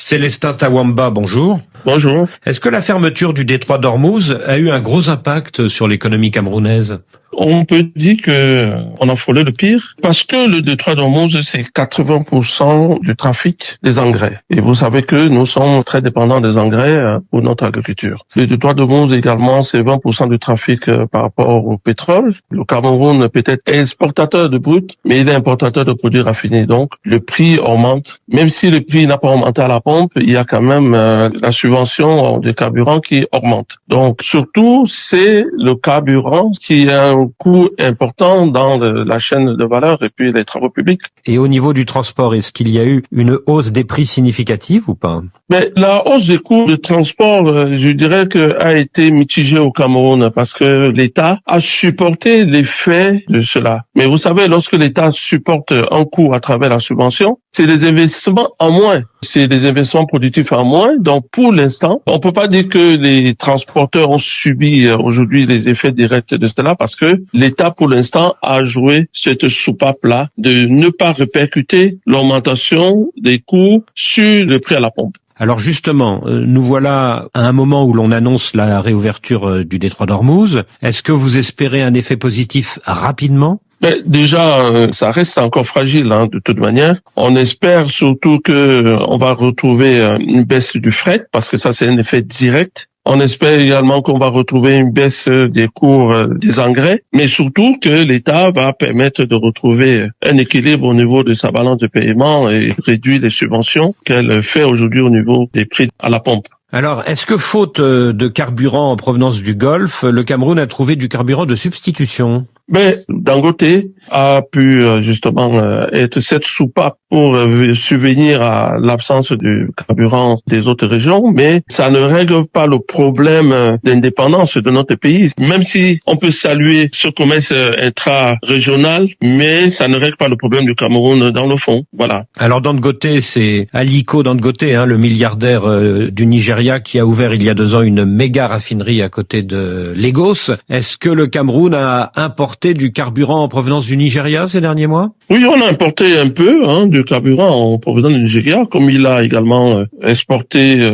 Célestin Tawamba, bonjour. Bonjour. Est-ce que la fermeture du détroit d'Ormuz a eu un gros impact sur l'économie camerounaise ? On peut dire que on a frôlé le pire parce que le détroit d'Ormuz, c'est 80% du trafic des engrais. Et vous savez que nous sommes très dépendants des engrais pour notre agriculture. Le détroit d'Ormuz également, c'est 20% du trafic par rapport au pétrole. Le Cameroun peut-être est exportateur de brut, mais il est importateur de produits raffinés. Donc, le prix augmente. Même si le prix n'a pas augmenté à la pompe, il y a quand même la subvention des carburants qui augmente. Donc, surtout, c'est le carburant qui a un coût important dans la chaîne de valeur et puis les travaux publics. Et au niveau du transport, est-ce qu'il y a eu une hausse des prix significative ou pas ? Mais la hausse des coûts de transport, je dirais que a été mitigée au Cameroun parce que l'État a supporté l'effet de cela. Mais vous savez, lorsque l'État supporte un coût à travers la subvention, c'est des investissements en moins. C'est des investissements productifs en moins. Donc, pour l'instant, on peut pas dire que les transporteurs ont subi aujourd'hui les effets directs de cela parce que l'État, pour l'instant, a joué cette soupape-là de ne pas répercuter l'augmentation des coûts sur le prix à la pompe. Alors justement, nous voilà à un moment où l'on annonce la réouverture du détroit d'Ormuz. Est-ce que vous espérez un effet positif rapidement ? Mais déjà, ça reste encore fragile, de toute manière. On espère surtout que on va retrouver une baisse du fret, parce que ça, c'est un effet direct. On espère également qu'on va retrouver une baisse des cours des engrais, mais surtout que l'État va permettre de retrouver un équilibre au niveau de sa balance de paiement et réduire les subventions qu'elle fait aujourd'hui au niveau des prix à la pompe. Alors, est-ce que faute de carburant en provenance du Golfe, le Cameroun a trouvé du carburant de substitution ? Mais Dangote a pu justement être cette soupape pour subvenir à l'absence du carburant des autres régions, mais ça ne règle pas le problème d'indépendance de notre pays. Même si on peut saluer ce commerce intra-régional, mais ça ne règle pas le problème du Cameroun dans le fond. Voilà. Alors Dangote, c'est Aliko Dangote, le milliardaire du Nigeria qui a ouvert il y a 2 ans une méga raffinerie à côté de Lagos. Est-ce que le Cameroun a importé du carburant en provenance du Nigeria ces derniers mois ? Oui, on a importé un peu de carburant en provenance du Nigeria, comme il a également exporté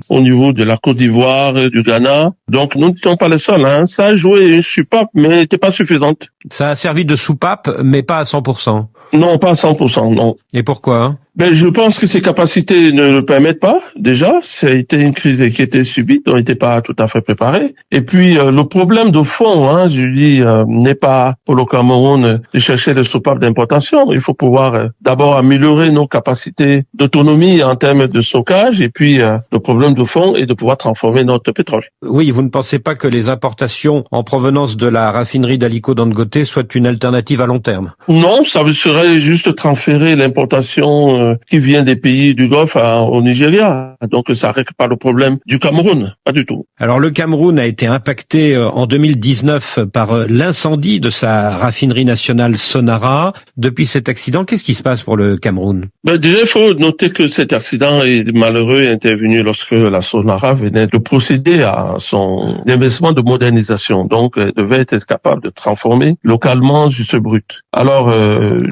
au niveau de la Côte d'Ivoire, du Ghana. Donc nous n'étions pas les seuls. Ça a joué une soupape, mais n'était pas suffisante. Ça a servi de soupape, mais pas à 100%. Non, pas à 100%, non. Et pourquoi ? Je pense que ses capacités ne le permettent pas. Déjà, ça a été une crise qui était subite, on n'était pas tout à fait préparé. Et puis, le problème de fond, je dis, n'est pas pour le Cameroun de chercher des soupapes d'importation. Il faut pouvoir d'abord améliorer nos capacités d'autonomie en termes de stockage. Et puis, le problème de fond est de pouvoir transformer notre pétrole. Oui, vous ne pensez pas que les importations en provenance de la raffinerie d'Aliko Dangote soient une alternative à long terme ? Non, ça serait juste transférer l'importation qui vient des pays du Golfe au Nigeria. Donc ça ne règle pas le problème du Cameroun, pas du tout. Alors le Cameroun a été impacté en 2019 par l'incendie de sa raffinerie nationale Sonara. Depuis cet accident, qu'est-ce qui se passe pour le Cameroun ? Déjà, il faut noter que cet accident est malheureux est intervenu lorsque la Sonara venait de procéder à son investissement de modernisation. Donc, elle devait être capable de transformer localement ce brut. Alors,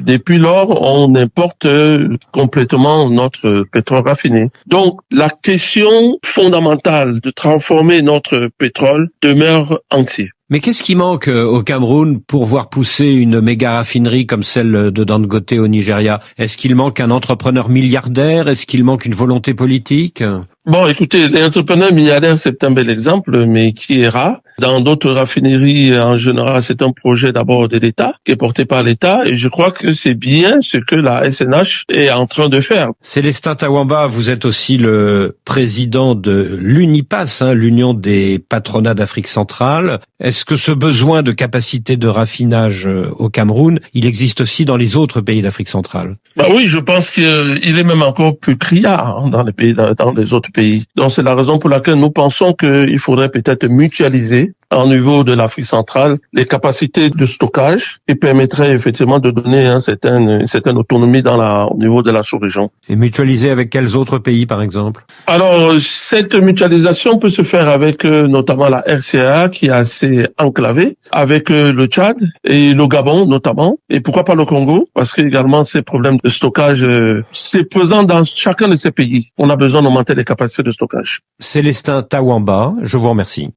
depuis lors, on importe complètement notre pétrole raffiné. Donc, la question fondamentale de transformer notre pétrole demeure entière. Mais qu'est-ce qui manque au Cameroun pour voir pousser une méga raffinerie comme celle de Dangote au Nigeria ? Est-ce qu'il manque un entrepreneur milliardaire ? Est-ce qu'il manque une volonté politique ? Bon, écoutez, l'entrepreneur milliardaire, c'est un bel exemple, mais qui est rare. Dans d'autres raffineries, en général, c'est un projet d'abord de l'État, qui est porté par l'État, et je crois que c'est bien ce que la SNH est en train de faire. Célestin Tawamba, vous êtes aussi le président de l'UNIPAS, l'Union des patronats d'Afrique centrale. Est-ce que ce besoin de capacité de raffinage au Cameroun, il existe aussi dans les autres pays d'Afrique centrale ? Oui, je pense qu'il est même encore plus criard dans les pays, dans les autres pays. Donc c'est la raison pour laquelle nous pensons qu'il faudrait peut-être mutualiser développer au niveau de l'Afrique centrale les capacités de stockage qui permettraient effectivement de donner une certaine autonomie au niveau de la sous-région. Et mutualiser avec quels autres pays, par exemple? Alors, cette mutualisation peut se faire avec notamment la RCA qui est assez enclavée, avec le Tchad et le Gabon notamment, et pourquoi pas le Congo, parce que également ces problèmes de stockage, c'est pesant dans chacun de ces pays. On a besoin d'augmenter les capacités de stockage. Célestin Tawamba, je vous remercie.